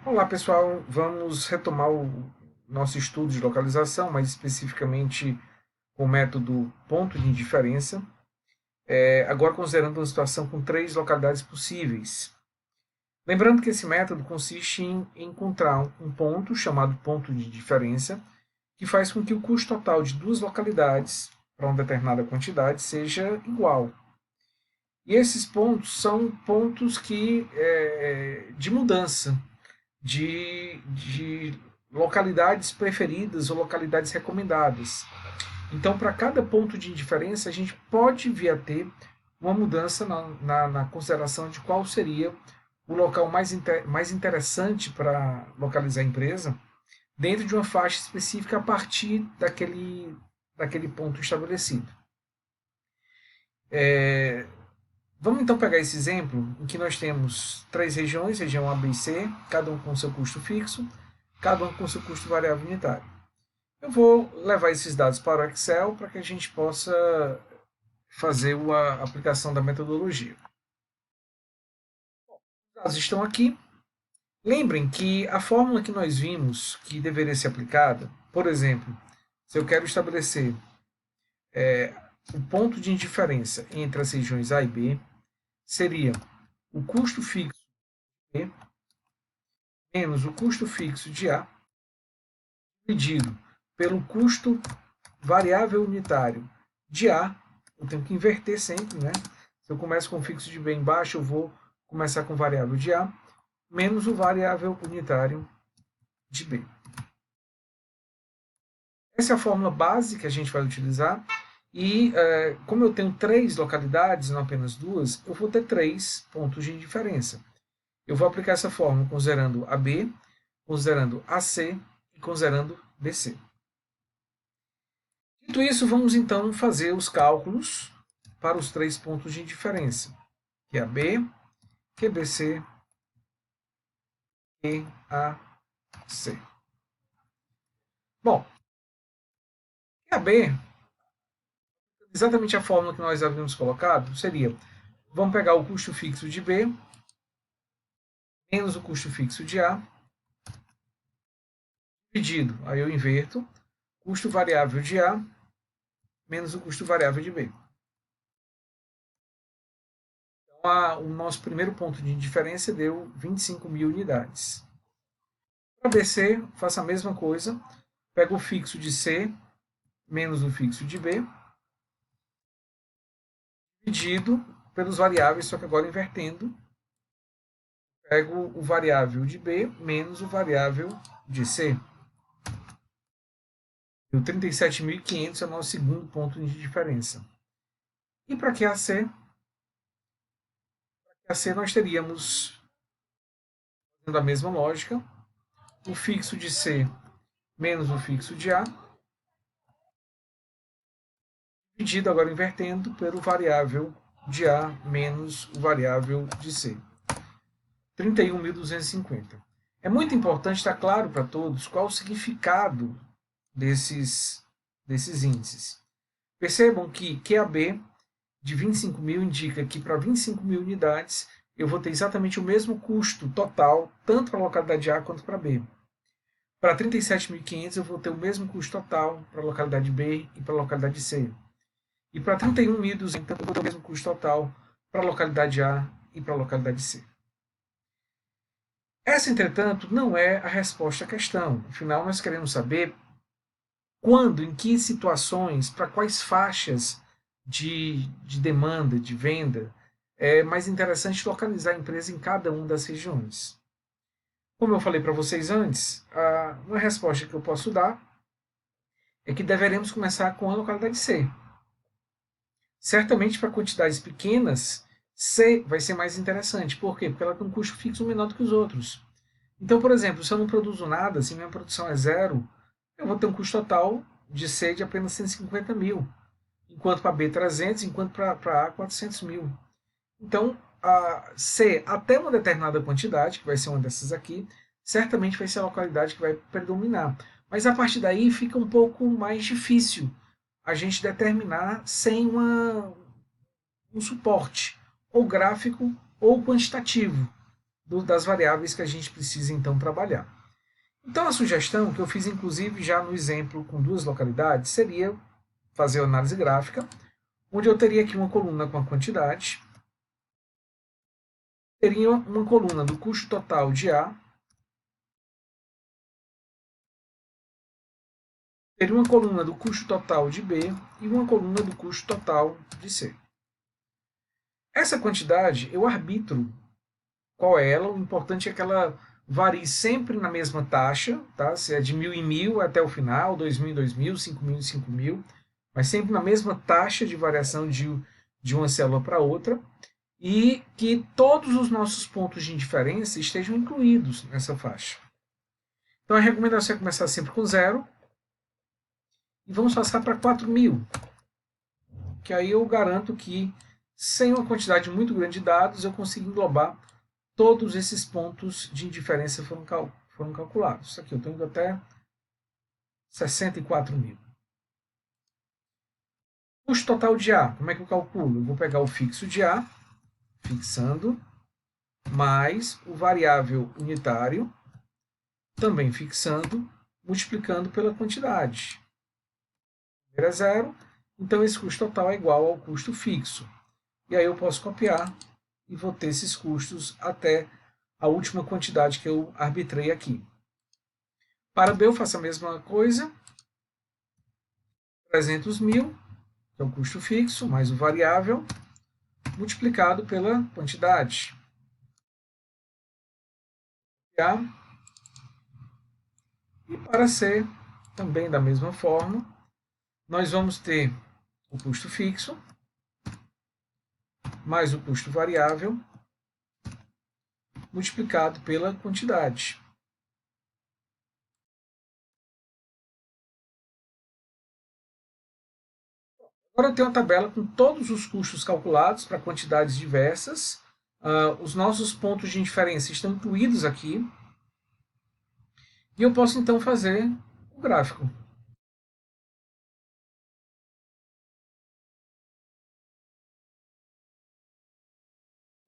Olá pessoal, vamos retomar o nosso estudo de localização, mais especificamente com o método ponto de indiferença, agora considerando uma situação com três localidades possíveis. Lembrando que esse método consiste em encontrar um ponto chamado ponto de diferença, que faz com que o custo total de duas localidades para uma determinada quantidade seja igual. E esses pontos são pontos de mudança, de localidades preferidas ou localidades recomendadas. Então, para cada ponto de indiferença, a gente pode vir a ter uma mudança na consideração de qual seria o local mais interessante para localizar a empresa dentro de uma faixa específica a partir daquele ponto estabelecido. Vamos então pegar esse exemplo em que nós temos três regiões, região A, B e C, cada um com seu custo fixo, cada um com seu custo variável unitário. Eu vou levar esses dados para o Excel para que a gente possa fazer a aplicação da metodologia. Os dados estão aqui. Lembrem que a fórmula que nós vimos que deveria ser aplicada, por exemplo, se eu quero estabelecer o ponto de indiferença entre as regiões A e B, seria o custo fixo de B menos o custo fixo de A dividido pelo custo variável unitário de A. Eu tenho que inverter sempre, né? Se eu começo com fixo de B embaixo, eu vou começar com variável de A, menos o variável unitário de B. Essa é a fórmula base que a gente vai utilizar. E como eu tenho três localidades, não apenas duas, eu vou ter três pontos de indiferença. Eu vou aplicar essa fórmula considerando AB, considerando AC e considerando BC. Dito isso, vamos então fazer os cálculos para os três pontos de indiferença, que é AB, QBC e AC. Bom, QAB, exatamente a fórmula que nós havíamos colocado, seria, vamos pegar o custo fixo de B, menos o custo fixo de A, dividido, aí eu inverto, custo variável de A, menos o custo variável de B. Então, o nosso primeiro ponto de diferença deu 25.000 unidades. Para BC, faço a mesma coisa, pego o fixo de C, menos o fixo de B, dividido pelos variáveis, só que agora invertendo, pego o variável de B menos o variável de C. O 37.500 é o nosso segundo ponto de diferença. E para QAC? Para QAC nós teríamos, fazendo a mesma lógica, o fixo de C menos o fixo de A, dividido agora invertendo pelo variável de A menos o variável de C. 31.250. É muito importante estar claro para todos qual o significado desses índices. Percebam que QAB de 25.000 indica que para 25.000 unidades eu vou ter exatamente o mesmo custo total, tanto para a localidade A quanto para B. Para 37.500 eu vou ter o mesmo custo total para a localidade B e para a localidade C. E para 31.200 eu vou ter o mesmo custo total para a localidade A e para a localidade C. Essa, entretanto, não é a resposta à questão. Afinal, nós queremos saber quando, em que situações, para quais faixas de demanda, de venda, é mais interessante localizar a empresa em cada uma das regiões. Como eu falei para vocês antes, uma resposta que eu posso dar é que deveremos começar com a localidade C. Certamente para quantidades pequenas, C vai ser mais interessante. Por quê? Porque ela tem um custo fixo menor do que os outros. Então, por exemplo, se eu não produzo nada, se minha produção é zero, eu vou ter um custo total de C de apenas 150.000, enquanto para B 300, enquanto para A 400.000. Então, a C até uma determinada quantidade, que vai ser uma dessas aqui, certamente vai ser a localidade que vai predominar. Mas a partir daí fica um pouco mais difícil a gente determinar sem um suporte, ou gráfico ou quantitativo. das variáveis que a gente precisa então trabalhar. Então a sugestão que eu fiz inclusive já no exemplo com duas localidades seria fazer a análise gráfica, onde eu teria aqui uma coluna com a quantidade, teria uma coluna do custo total de A, teria uma coluna do custo total de B e uma coluna do custo total de C. Essa quantidade eu arbitro qual é ela, o importante é que ela varie sempre na mesma taxa, tá? Se é de 1.000 em 1.000 até o final, 2.000 em 2.000, 5.000 em 5.000, mas sempre na mesma taxa de variação de uma célula para outra, e que todos os nossos pontos de indiferença estejam incluídos nessa faixa. Então a recomendação é começar sempre com 0, e vamos passar para 4.000, que aí eu garanto que, sem uma quantidade muito grande de dados, eu consigo englobar todos esses pontos de indiferença foram calculados. Isso aqui eu estou indo até 64.000. Custo total de A, como é que eu calculo? Eu vou pegar o fixo de A, fixando, mais o variável unitário, também fixando, multiplicando pela quantidade. É 0, então esse custo total é igual ao custo fixo. E aí eu posso copiar e vou ter esses custos até a última quantidade que eu arbitrei aqui. Para B eu faço a mesma coisa, 300.000, que é o custo fixo, mais o variável, multiplicado pela quantidade. E para C, também da mesma forma, nós vamos ter o custo fixo, mais o custo variável, multiplicado pela quantidade. Agora eu tenho uma tabela com todos os custos calculados para quantidades diversas. Os nossos pontos de indiferença estão incluídos aqui. E eu posso então fazer o gráfico.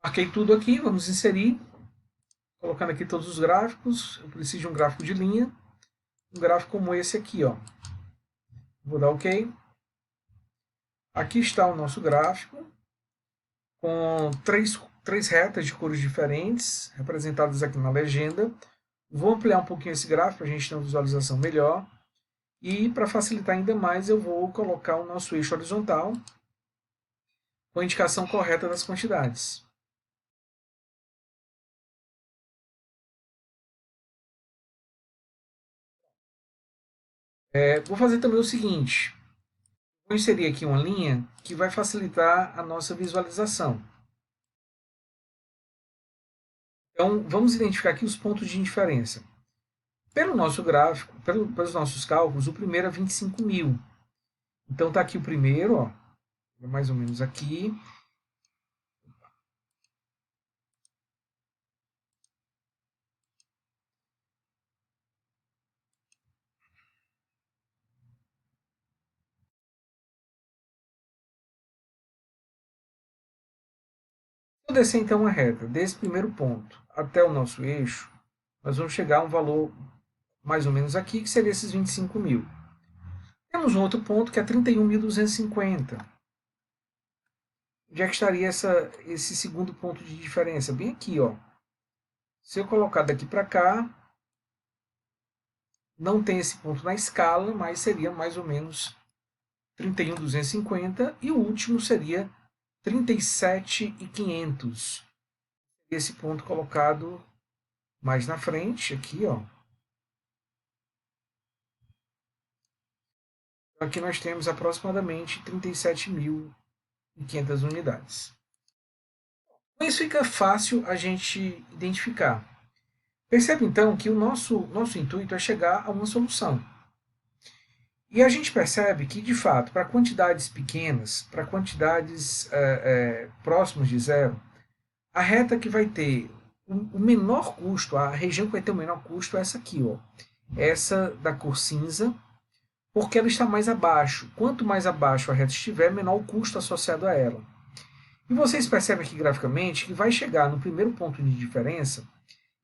Marquei tudo aqui, vamos inserir. Colocando aqui todos os gráficos. Eu preciso de um gráfico de linha. Um gráfico como esse aqui, ó. Vou dar OK. Aqui está o nosso gráfico, com três retas de cores diferentes, representadas aqui na legenda. Vou ampliar um pouquinho esse gráfico para a gente ter uma visualização melhor. E para facilitar ainda mais, eu vou colocar o nosso eixo horizontal com a indicação correta das quantidades. Vou fazer também o seguinte. Vou inserir aqui uma linha que vai facilitar a nossa visualização. Então, vamos identificar aqui os pontos de indiferença. Pelo nosso gráfico, pelos nossos cálculos, o primeiro é 25.000. Então, está aqui o primeiro, ó, mais ou menos aqui. Se eu descer então uma reta desse primeiro ponto até o nosso eixo, nós vamos chegar a um valor mais ou menos aqui, que seria esses 25.000. Temos um outro ponto que é 31.250. Onde é que estaria esse segundo ponto de diferença? Bem aqui, ó. Se eu colocar daqui para cá, não tem esse ponto na escala, mas seria mais ou menos 31.250. E o último seria 37.500. Esse ponto colocado mais na frente, aqui, ó. Aqui nós temos aproximadamente 37.500 unidades. Com isso fica fácil a gente identificar. Percebe então que o nosso intuito é chegar a uma solução. E a gente percebe que, de fato, para quantidades pequenas, para quantidades próximas de zero, a reta que vai ter o menor custo, a região que vai ter o menor custo é essa aqui, ó. Essa da cor cinza, porque ela está mais abaixo. Quanto mais abaixo a reta estiver, menor o custo associado a ela. E vocês percebem aqui graficamente que vai chegar no primeiro ponto de diferença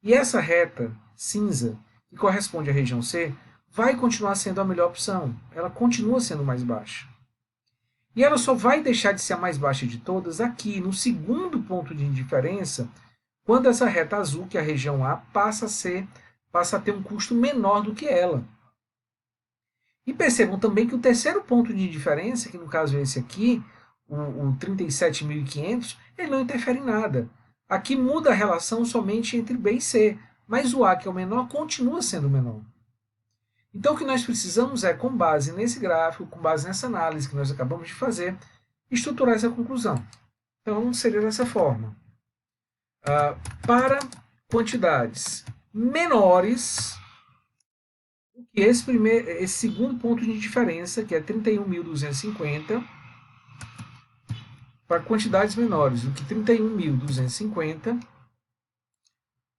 e essa reta cinza, que corresponde à região C, vai continuar sendo a melhor opção. Ela continua sendo mais baixa. E ela só vai deixar de ser a mais baixa de todas aqui, no segundo ponto de diferença, quando essa reta azul, que é a região A, passa a ter um custo menor do que ela. E percebam também que o terceiro ponto de diferença, que no caso é esse aqui, o 37.500, ele não interfere em nada. Aqui muda a relação somente entre B e C, mas o A, que é o menor, continua sendo o menor. Então o que nós precisamos é, com base nesse gráfico, com base nessa análise que nós acabamos de fazer, estruturar essa conclusão. Então seria dessa forma. Para quantidades menores do que esse segundo ponto de diferença, que é 31.250, para quantidades menores do que 31.250,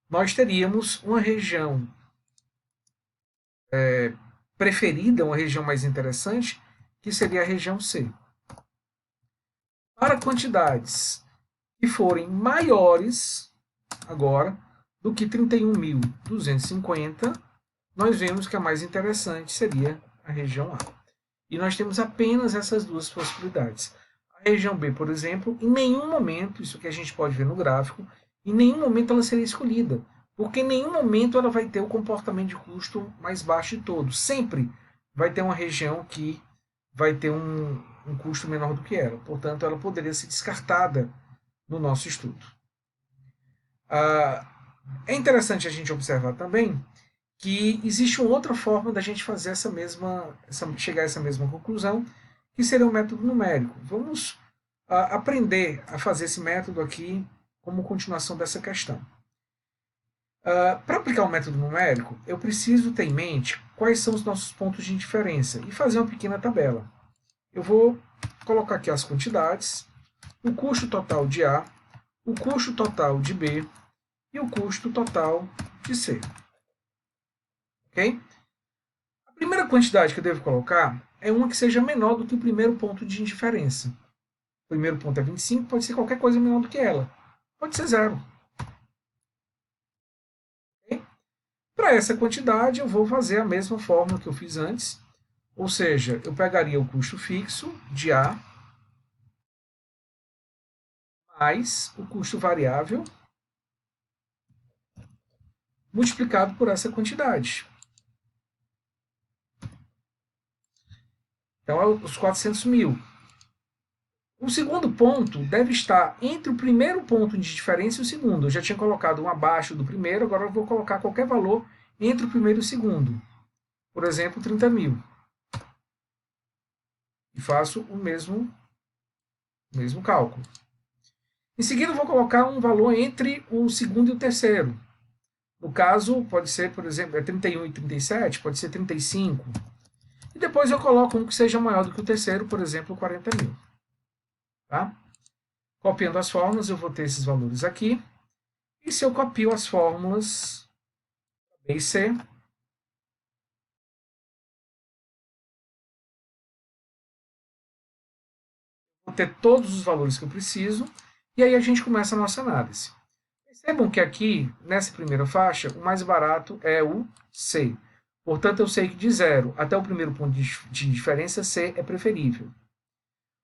nós teríamos uma região preferida, uma região mais interessante, que seria a região C. Para quantidades que forem maiores, agora, do que 31.250, nós vemos que a mais interessante seria a região A. E nós temos apenas essas duas possibilidades. A região B, por exemplo, em nenhum momento, isso que a gente pode ver no gráfico, em nenhum momento ela seria escolhida, porque em nenhum momento ela vai ter o comportamento de custo mais baixo de todos. Sempre vai ter uma região que vai ter um custo menor do que ela. Portanto, ela poderia ser descartada no nosso estudo. É interessante a gente observar também que existe uma outra forma da gente fazer chegar a essa mesma conclusão, que seria o método numérico. Vamos aprender a fazer esse método aqui como continuação dessa questão. Para aplicar o método numérico, eu preciso ter em mente quais são os nossos pontos de diferença e fazer uma pequena tabela. Eu vou colocar aqui as quantidades, o custo total de A, o custo total de B e o custo total de C. Ok? A primeira quantidade que eu devo colocar é uma que seja menor do que o primeiro ponto de diferença. O primeiro ponto é 25, pode ser qualquer coisa menor do que ela. Pode ser zero. Okay? Para essa quantidade, eu vou fazer a mesma fórmula que eu fiz antes. Ou seja, eu pegaria o custo fixo de A mais o custo variável multiplicado por essa quantidade. Então, é os 400 mil. O segundo ponto deve estar entre o primeiro ponto de diferença e o segundo. Eu já tinha colocado um abaixo do primeiro, agora eu vou colocar qualquer valor entre o primeiro e o segundo. Por exemplo, 30 mil. E faço o mesmo cálculo. Em seguida, eu vou colocar um valor entre o segundo e o terceiro. No caso, pode ser, por exemplo, 31 e 37, pode ser 35. E depois eu coloco um que seja maior do que o terceiro, por exemplo, 40 mil. Tá? Copiando as fórmulas, eu vou ter esses valores aqui. E se eu copio as fórmulas B e C, vou ter todos os valores que eu preciso. E aí a gente começa a nossa análise. Percebam que aqui, nessa primeira faixa, o mais barato é o C. Portanto, eu sei que de 0 até o primeiro ponto de diferença, C é preferível.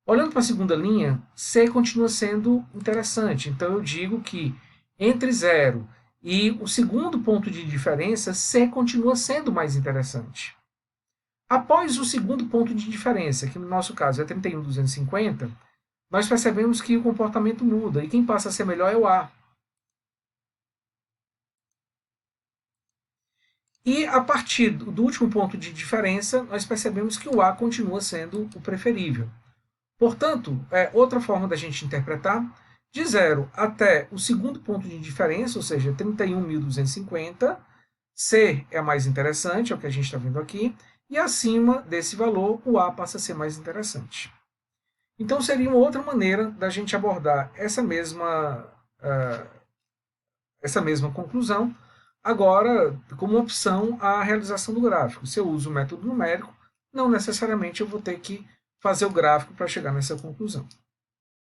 Olhando para a segunda linha, C continua sendo interessante. Então, eu digo que entre 0 e o segundo ponto de diferença, C continua sendo mais interessante. Após o segundo ponto de diferença, que no nosso caso é 31.250, nós percebemos que o comportamento muda. E quem passa a ser melhor é o A. E a partir do último ponto de diferença, nós percebemos que o A continua sendo o preferível. Portanto, outra forma da gente interpretar, de 0 até o segundo ponto de diferença, ou seja, 31.250, C é a mais interessante, é o que a gente está vendo aqui, e acima desse valor, o A passa a ser mais interessante. Então, seria uma outra maneira da gente abordar essa mesma conclusão, agora como opção à realização do gráfico. Se eu uso o método numérico, não necessariamente eu vou ter que fazer o gráfico para chegar nessa conclusão.